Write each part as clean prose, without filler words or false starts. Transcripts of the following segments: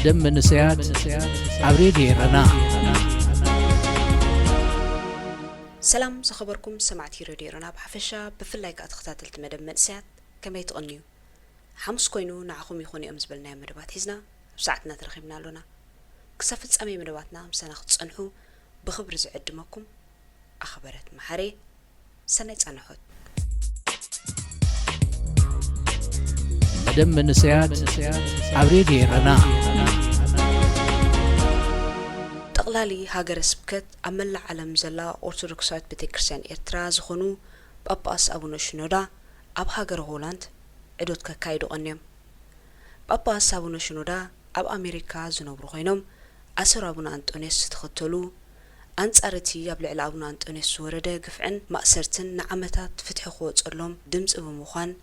مدام منسيات عبريد رنا سلام زخبركم سمعتي راديو رنا بحفشة بفلايك أتختاتلت مدام منسيات كما يتغنيو حمس كوينو نعخم يخوني أمزبلنا مدبات حزنا بساعتنا ترخيبنا لنا كسافت أمي مدباتنا مسانا ختصنحو بخبر زعدمكم أخبرت محاري سنة أنحوت مدام منسيات عبريد رنا تقلالي هاجر سبكت أمل علم زلا أرثوذكسات بتكرسيان إرترا زخونو باباس أبو شنودا أب هاجر هولاند عدود كايدو أنيم باباس أبو شنودا أب أمريكا زنبرو خينوم أسر أبونا أنطونيس تختلو أنصارتي يبلع لأبونا أنطونيس ورده قفعن مأسرتن نعمتات فتح خوات أرلوم دمز أبو مخان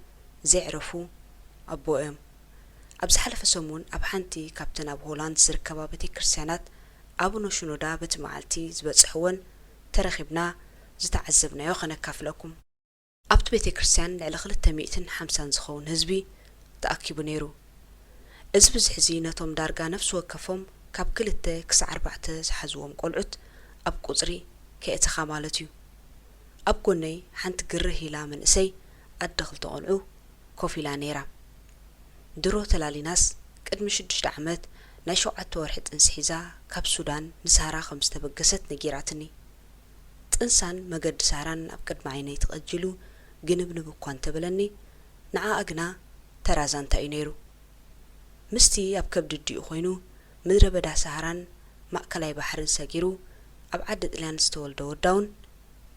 زيعرفو أبوهم أبز حلف سمون أب حنتي كابتن أب هولاند زركبا بتكرسيانات أبو شنودا بتمعالتي زبصحون ترخبنا زتعذبنا يوخنا كافلكم أبت بيت كريستيان لعلى خلطة 250 زخون هزبي تأكيبو نيرو إزبز حزينتهم دارقا نفس وكفهم كاب كلتا كسا 4 زحزوهم قلعت أب قصري كأتخا مالتيو أب قني حانت قره لا من إسي أدخل تقلعو كوفي لا نيرا درو تلالي ناس قد مشدش دعمت نايشو عطورحت انسحيزا كاب سودان نسهارا 5 تبقست نجيراتني تنسان مقد سهران أبقد معيني تقجلو جنب كوان تبلني نعا أقنا ترازان تاينيرو مستي أبكب ددي أخوينو مدر بدا سهران مأكلاي بحر ساقيرو أبعدد إلان ستول داون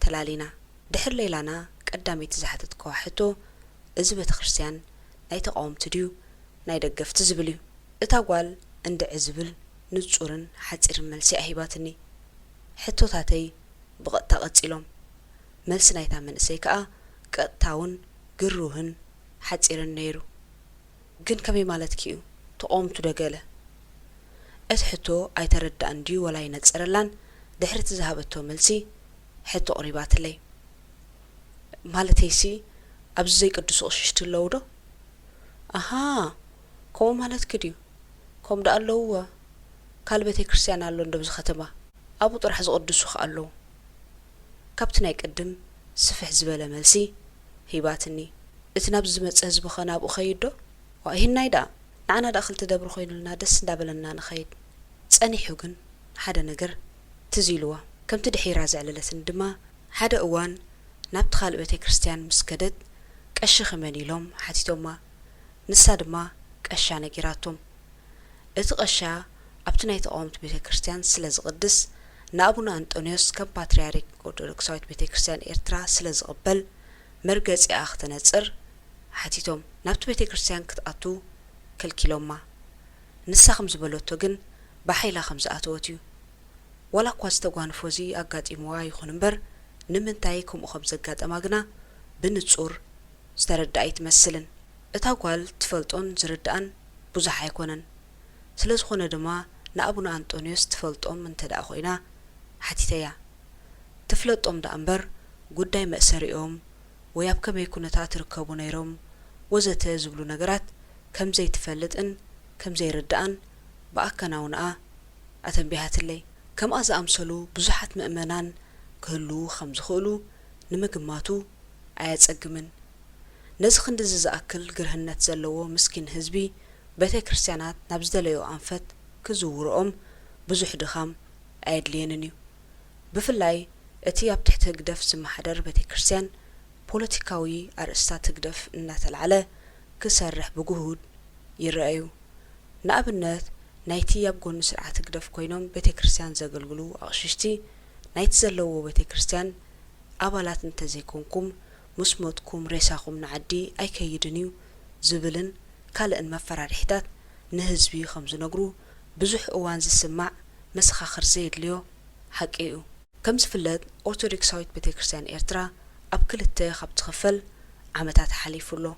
تلالينا دحر ليلانا قدامي تزحتت كواحتو إزبت خرسيان ناي تقوم تديو ناي دقف تزبليو إتاقوال عند عزبل نجورن حتير ملسي أهيباتني حتو تاتي بغت تقتلهم ملسي نايتا من إسيكا قطاون قروهن حتير نيرو جن كمي مالتكيو تقوم تدقاله أتحتو أي ترد أنديو ولا ينتصرلان دحرت ذهبتو ملسي حتو قريبات لي مالتيسي أبزي قدسو أششتو اللودو أها كوم مالت كديو كوم دا اللو كالبتي كريستيان اللو ندبز ختمه أبو طرح زقدسو خالو كابتن يقدم سفح زبالة ملسي هيباتني اتنابز متصهز بخنا أبو خيدو وإهن نايدا نعنا داخل تدبر خوين لنا دس دابلنا نخيد تسأني حوغن حدا نقر تزيلوا كم تدحي رازع للسن دما حدا اوان نابت خالق بيتي كريستيان مسكدد كأشي خماني لهم حتيتوما نسا دما كأشا نقراتهم اتقشا أبتنا يتقومت بيتي كريستيان سلز قدس نابونا أنطونيوس كم باترياريك أرثوذكساويت بيتي كريستيان إرترا سلز قبل مرقز أختنا تصر حتيتهم نابت بيتي كريستيان كتقاتو كل كيلوما نسا 5 بلوتو جن بحيلا 5 أتوتيو ولا قواز تقوان فوزي أقات إموا يخوننبر نمنتايكم أخبز أقات أماغنا بنتصور سترد أي تمثلن اتاقوال تفلتون زردان بوزح يكونن سلز خونه دما نأبونا أنطونيوس تفلتون من تدا أخوينا حتيتيا تفلتون دا أمبر قداي مأسريهم ويابكا ميكونتا تركبو نيروم وزتا زبلو نقرات كم زي تفلتن كم زي ردان بأكناونا أتنبيهات اللي كم أزا أمسلو بزحات مؤمنان كهلو خمز خولو نمقماتو آيات أقمن نزخن دزز أكل قرهنات زلوو مسكين هزبي بيتي كريستيانات نابزدليو أنفت كزورهم بزح دخام آيات ليننيو بفلاي اتياب تحت قدف سمحدر بيتي كريستيان بوليتيكاوي أرسطات تقدف النات العلا كسرح بجهود يرأيو نقبلنا نايتي يبقون سرعة تقدف كوينهم بيت كريستيان زغلغلو أغششتي نايت زلو بيت كريستيان أبالات انتزيكونكم مسموتكم ريساكم نعدي أي كيدنيو زبلن كالئن مفراريحتات نهزبي 5 نقرو بزح أوان زسمع مسخا خرزيد ليو حقيقو كم زفلت أرثوذكساويت بيت كريستيان إرترا أبكلت خب تخفل عمتات حليفو له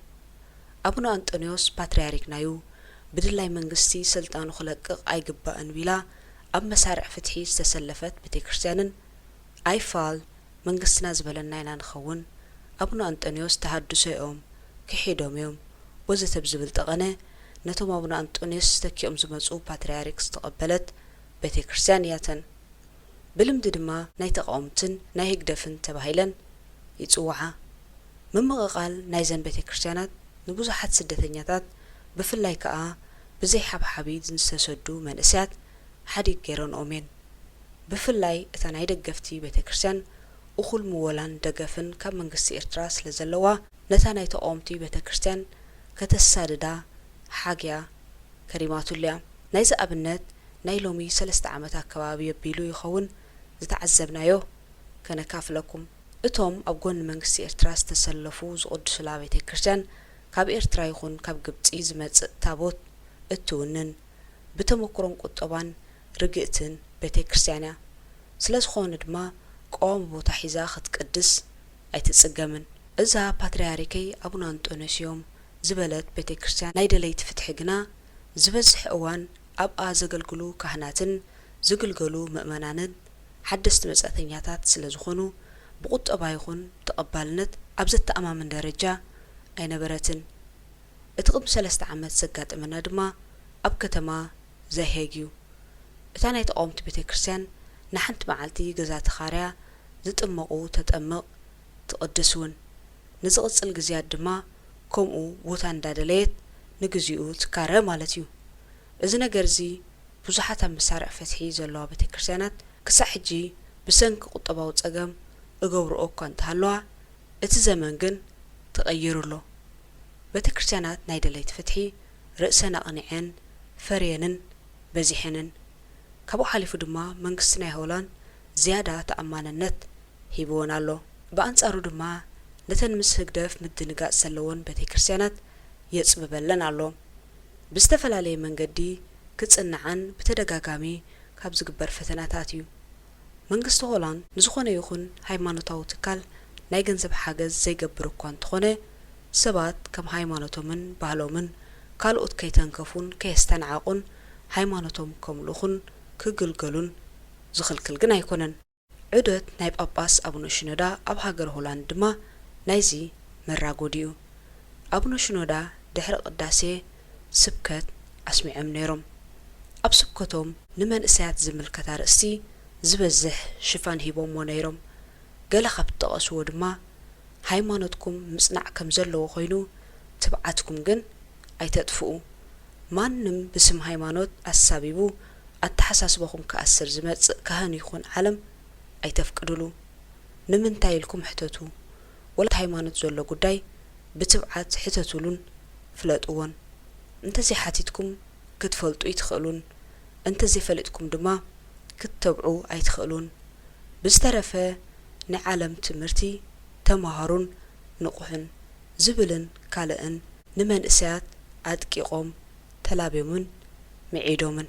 أبونا أنطونيوس باترياريك نايو بدلاي منغستي سلطانو خلقق أي قباءن بلا أب مسارع فتحي استسلفت بيتي كريستيانن أي فال منغستنا زبلنا إنا نخون أبونا أنطونيوس تحدثو يوم كحيدوم يوم وزت بزبل تغنى ነቶም አቡነ አንጦኒዮስ ተኪኦም ዝመጹ ፓትርያርክ ዝተቀበለት ቤተ ክርስቲያን ያተን ብልምድ ድማ ናይ ተቃውምትን ናይ ህግደፍን ተባሂለን ይጽዋዓ መመቀቃል ናይ ዘን ቤተ ክርስቲያናት ንብዙሓት ስደተኛታት ብፍላይ ከዓ ብዘይ ሓብሓቢ ዝንሰሰዱ መንእስያት ሓዲግ ገይረንኦም እየን ብፍላይ እታ ናይ ደገፍቲ ቤተ ክርስቲያን እኹል ምወላን ደገፍን ካብ መንግስቲ ኤርትራ ስለ ዘለዋ ነታ ናይ ተቃውምቲ ቤተ ክርስቲያን ከተሳድዳ ሓግያ ከሪማቱልያ ናይዚ ኣብነት ናይ ሎሚ 3 ዓመት አካባቢ የቢሉ ይኸውን ዝተዓዘብናዮ ከነካፍለኩም እቶም ኣብ ጎን መንግስቲ ኤርትራ ዝተሰለፉ ዝቅድሱላ ቤተ ክርስቲያን ካብ ኤርትራ ይኹን ካብ ግብጺ ዝመጽእ ታቦት እትውንን ብተመክሮን ቁጠባን ርግእትን ቤተ ክርስቲያና ስለዝኾነ ድማ ቆም ቦታ ሒዛ ክትቅድስ ኣይትጽገምን እዛ ፓትርያርከይ አቡነ አንጦኒዮስ ዝበለት ቤተ ክርስቲያን ናይ ደለይቲ ፍትሒ ግና ዝበዝሕ እዋን ኣብኣ ዘገልግሉ ካህናትን ዝግልገሉ ምእመናንን ሓደስቲ መጻተኛታት ስለዝኾኑ ብቁጠባ ይኹን ተቀባልነት ኣብ ዘተኣማምን ደረጃ ኣይነበረትን እቲ ቅድሚ 3 ዓመት ዘጋጠመና ድማ ኣብ ከተማ ዘሄግዩ እታ ናይ ተቃውምቲ ቤተ ክርስቲያን ንሓንቲ መዓልቲ ገዛ ተኻርያ ዝጥመቁ ተጠምቕ ትቅድስውን ንዝቕጽል ግዝያት ድማ ከምኡ ቦታ እንዳደለየት ንግዚኡ ትካረ ማለት እዩ እዚ ነገር እዚ ብዙሓት ኣብ መሳርዕ ፈትሒ ዘለዋ ቤተ ክርስቲያናት ክሳዕ ሕጂ ብሰንኪ ቁጠባዊ ጸገም እገብርኦ እኳ እንተሃለዋ እቲ ዘመን ግን ተቐይሩሎ ቤተ ክርስቲያናት ናይ ደለይቲ ፍትሒ ርእሰን ኣቕኒዐን ፈርየንን በዚሐንን ካብኡ ሓሊፉ ድማ መንግስቲ ናይ ሆላንድ ዝያዳ ተኣማንነት ሂብዎን ኣሎ ብኣንጻሩ ድማ ነተን ምስ ህግደፍ ምድንጋጽ ዘለዎን ቤተ ክርስቲያናት የጽብበለን ኣሎ ብዝተፈላለየ መንገዲ ክጽንዓን ብተደጋጋሚ ካብ ዝግበር ፈተናታት እዩ መንግስቲ ሆላንድ ንዝኾነ ይኹን ሃይማኖታዊ ትካል ናይ ገንዘብ ሓገዝ ዘይገብር እኳ እንተኾነ ሰባት ከም ሃይማኖቶምን ባህሎምን ካልኦት ከይተንከፉን ከየስተንዓቁን ሃይማኖቶም ከምልኹን ክግልገሉን ዝኽልክል ግን ኣይኮነን ዑደት ናይ ጳጳስ አቡነ ሽኖዳ ኣብ ሃገር ሆላንድ ድማ ናይዚ መራጎዲኡ አቡነ ሽኖዳ ድሕሪ ቅዳሴ ስብከት ኣስሚዖም ነይሮም ኣብ ስብከቶም ንመንእሰያት ዝምልከታ ርእስቲ ዝበዝሕ ሽፋን ሂቦሞ ነይሮም ገለ ካብ ተጠቐስዎ ድማ ሃይማኖትኩም ምጽናዕ ከም ዘለዎ ኮይኑ ትብዓትኩም ግን ኣይተጥፍኡ ማንም ብስም ሃይማኖት ኣሳቢቡ ኣተሓሳስበኩም ከኣስር ዝመጽእ ካህን ይኹን ዓለም ኣይተፍቅድሉ ንምንታይ ኢልኩም ሕተቱ ወላ ሃይማኖት ዘሎ ጉዳይ ብትብዓት ሕተቱሉን ፍለጥዎን እንተዘይ ሓቲትኩም ክትፈልጡ ይትኽእሉን እንተዘይ ፈሊጥኩም ድማ ክትተብዑ ኣይትኽእሉን ብዝተረፈ ናይ ዓለም ትምህርቲ ተማሃሩን ንቁሕን ዝብልን ካልእን ንመንእሰያት ኣጥቂቖም ተላብዮምን ምዒዶምን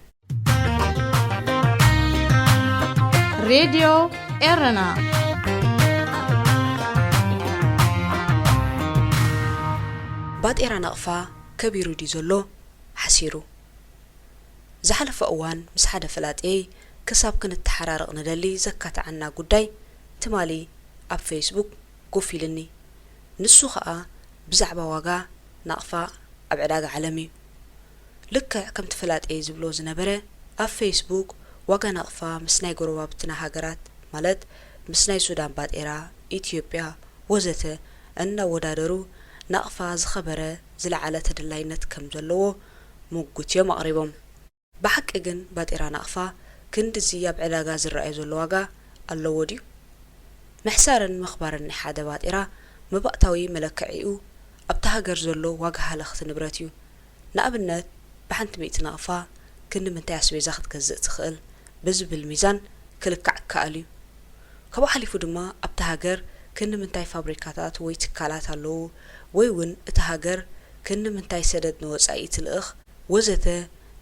ሬድዮ ኤረና ባጤራ ነቕፋ ከቢሩ ዲ ዘሎ ሓሲሩ ዝሓለፈ እዋን ምስ ሓደ ፈላጤይ ክሳብ ክንተሓራርቕ ንደሊ ዘካትዓና ጉዳይ ትማሊ ኣብ ፌስቡክ ጎፊልኒ ንሱ ከዓ ብዛዕባ ዋጋ ናቕፋ ኣብ ዕዳጋ ዓለም እዩ ልክዕ ከምቲ ፈላጤይ ዝብሎ ዝነበረ ኣብ ፌስቡክ ዋጋ ናቕፋ ምስ ናይ ጎረባብትና ሃገራት ማለት ምስ ናይ ሱዳን ባጤራ ኢትዮጵያ ወዘተ እናወዳደሩ ናቕፋ ዝኸበረ ዝለዓለ ተደላይነት ከም ዘለዎ ሙጉትዮም ኣቕሪቦም ብሓቂ ግን ባጤራ ናቕፋ ክንድዚ ኣብ ዕዳጋ ዝረኣዩ ዘሎ ዋጋ ኣለዎ ድዩ ምሕሳርን ምኽባርን ናይ ሓደ ባጤራ መባእታዊ መለክዒኡ ኣብታ ሃገር ዘሎ ዋጋ ሃለኽቲ ንብረት እዩ ንኣብነት ብሓንቲ ሚእቲ ናቕፋ ክንምንታይ ኣስቤዛ ክትገዝእ ትኽእል ብዝብል ሚዛን ክልካዕ ከኣል እዩ ካብኡ ሓሊፉ ድማ ኣብታ ሃገር ክንምንታይ ፋብሪካታት ወይ ትካላት ኣለዉ ወይ እውን እቲ ሃገር ክንምንታይ ሰደድ ንወጻኢ ትልእኽ ወዘተ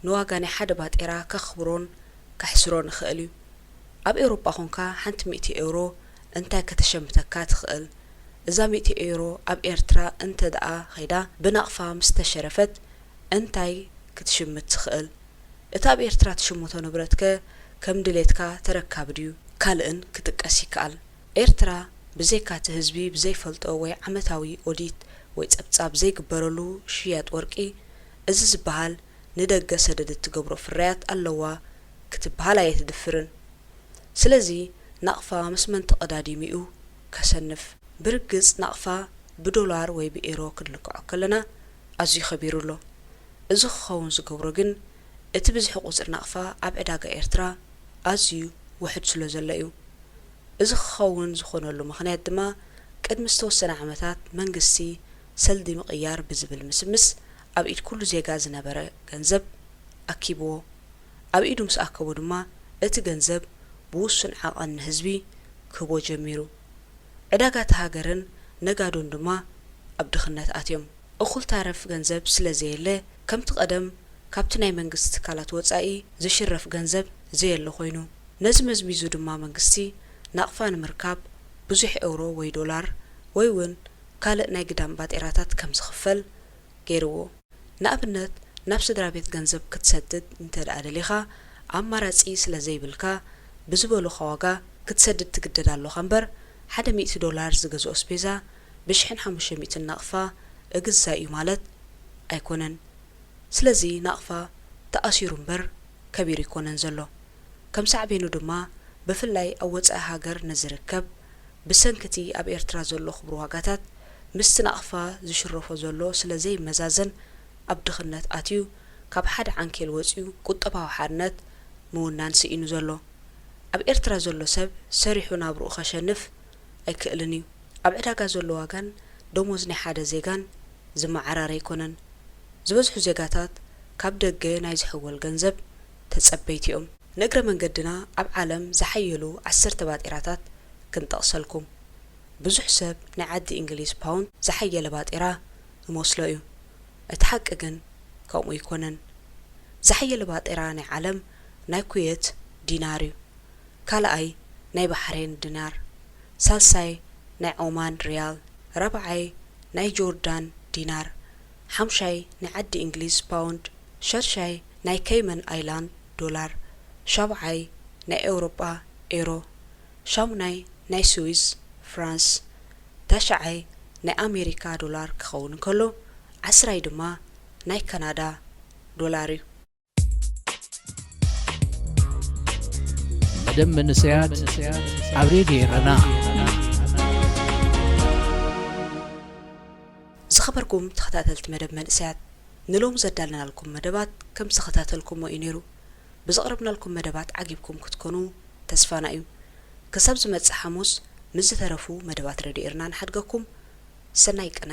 ንዋጋ ናይ ሓደ ባጤራ ከኽብሮን ካሕስሮን ይኽእል እዩ ኣብ ኤውሮጳ ኾንካ ሓንቲ 100 ኤውሮ እንታይ ከተሸምተካ ትኽእል እዛ 100 ኤውሮ ኣብ ኤርትራ እንተ ደኣ ኸይዳ ብናቕፋ ምስ ተሸረፈት እንታይ ክትሽምት ትኽእል እታ ኣብ ኤርትራ ትሽምቶ ንብረትከ ከም ድሌትካ ተረካብ ድዩ ካልእን ክጥቀስ ይከኣል ኤርትራ ብዘይካቲ ህዝቢ ብዘይፈልጦ ወይ ዓመታዊ ኦዲት ወይ ጸብጻብ ዘይግበረሉ ሽያጥ ወርቂ እዚ ዝበሃል ንደገ ሰደድ ትገብሮ ፍርያት ኣለዋ ክትበሃል ኣይትድፍርን ስለዚ ናቕፋ መስመን ተቐዳዲሚኡ ከሰንፍ ብርግጽ ናቕፋ ብዶላር ወይ ብኤሮ ክንልክዖ ከለና ኣዝዩ ኸቢሩሎ እዚ ክኸውን ዝገብሮ ግን እቲ ብዙሕ ቁጽር ናቕፋ ኣብ ዕዳጋ ኤርትራ ኣዝዩ ውሕድ ስለ ዘሎ እዩ እዚ ክኸውን ዝኾነሉ ምኽንያት ድማ ቅድሚ ዝተወሰነ ዓመታት መንግስቲ ሰልዲ ምቕያር ብዝብል ምስምስ ኣብ ኢድ ኩሉ ዜጋ ዝነበረ ገንዘብ ኣኪብዎ ኣብ ኢዱ ምስ ኣከቦ ድማ እቲ ገንዘብ ብውሱን ዓቐን ህዝቢ ክህቦ ጀሚሩ ዕዳጋት ሃገርን ነጋዶን ድማ ኣብ ድኽነት ኣትዮም እኹል ታረፍ ገንዘብ ስለ ዘየለ ከምቲ ቀደም ካብቲ ናይ መንግስቲ ትካላት ወጻኢ ዝሽረፍ ገንዘብ ዘየለ ኮይኑ ነዚ መዝሚዙ ድማ መንግስቲ ናቕፋ ንምርካብ ብዙሕ ኤውሮ ወይ ዶላር ወይ እውን ካልእ ናይ ግዳም ባጤራታት ከም ዝኽፈል ገይርዎ ንኣብነት ናብ ስድራ ቤት ገንዘብ ክትሰድድ እንተደኣ ደሊኻ ኣማራጺ ስለ ዘይብልካ ብዝበሉኻ ዋጋ ክትሰድድ ትግደድ ኣለኻ እምበር $100 ዝገዝኦ ስፔዛ ብ1500 ናቕፋ እግዛእ እዩ ማለት ኣይኮነን ስለዚ ናቕፋ ተኣሲሩ እምበር ከቢር ይኮነን ዘሎ ከም ሳዕቤኑ ድማ ብፍላይ ኣብ ወጻኢ ሃገር ንዝርከብ ብሰንክቲ ኣብ ኤርትራ ዘሎ ክብሩ ዋጋታት ምስቲ ናቕፋ ዝሽረፎ ዘሎ ስለ ዘይመዛዘን ኣብ ድኽነት ኣትዩ ካብ ሓደ ዓንኬል ወፂኡ ቁጠባዊ ሓድነት ምውናን ስኢኑ ዘሎ ኣብ ኤርትራ ዘሎ ሰብ ሰሪሑ ናብርኡ ኸሸንፍ ኣይክእልን እዩ ኣብ ዕዳጋ ዘሎ ዋጋን ደሞዝ ናይ ሓደ ዜጋን ዝመዓራረ ኣይኮነን ዝበዝሑ ዜጋታት ካብ ደገ ናይ ዝሕወል ገንዘብ ተጸበይቲ እዮም ንእግረ መንገድና ኣብ ዓለም ዝሓየሉ 10 ባጤራታት ክንጠቕሰልኩም ብዙሕ ሰብ ናይ ዓዲ እንግሊዝ ፓውንድ ዝሓየለ ባጤራ ይመስሎ እዩ እቲ ሓቂ ግን ከምኡ ይኮነን ዝሓየለ ባጤራ ናይ ዓለም ናይ ኩዌት ዲናር እዩ ካልኣይ ናይ ባህሬን ዲናር ሳልሳይ ናይ ኦማን ሪያል ራብዓይ ናይ ጆርዳን ዲናር ሓምሻይ ናይ ዓዲ እንግሊዝ ፓውንድ ሸርሻይ ናይ ከይመን ኣይላንድ ዶላር ሻብዓይ ናይ ኤውሮጳ ኤሮ ሻሙናይ ናይ ስዊዝ ፍራንስ ታሽዓይ ናይ ኣሜሪካ ዶላር ክኸውን ከሎ 10 ድማ ናይ ካናዳ ዶላር እዩ መደብ መንስያት ኣብ ሬድዮ ኤረና ዝኸበርኩም ተኸታተልቲ መደብ መንስያት ንሎም ዘዳልናልኩም መደባት ከም ተኸታተልኩም እዩ ነይሩ ብዘቕረብናልኩም መደባት ዓጊብኩም ክትኮኑ ተስፋና እዩ ክሳብ ዝመጽእ ሐሙስ ምዝተረፉ መደባት ሬድዮ ኤረና ንሓድገኩም ሰናይ ቀነ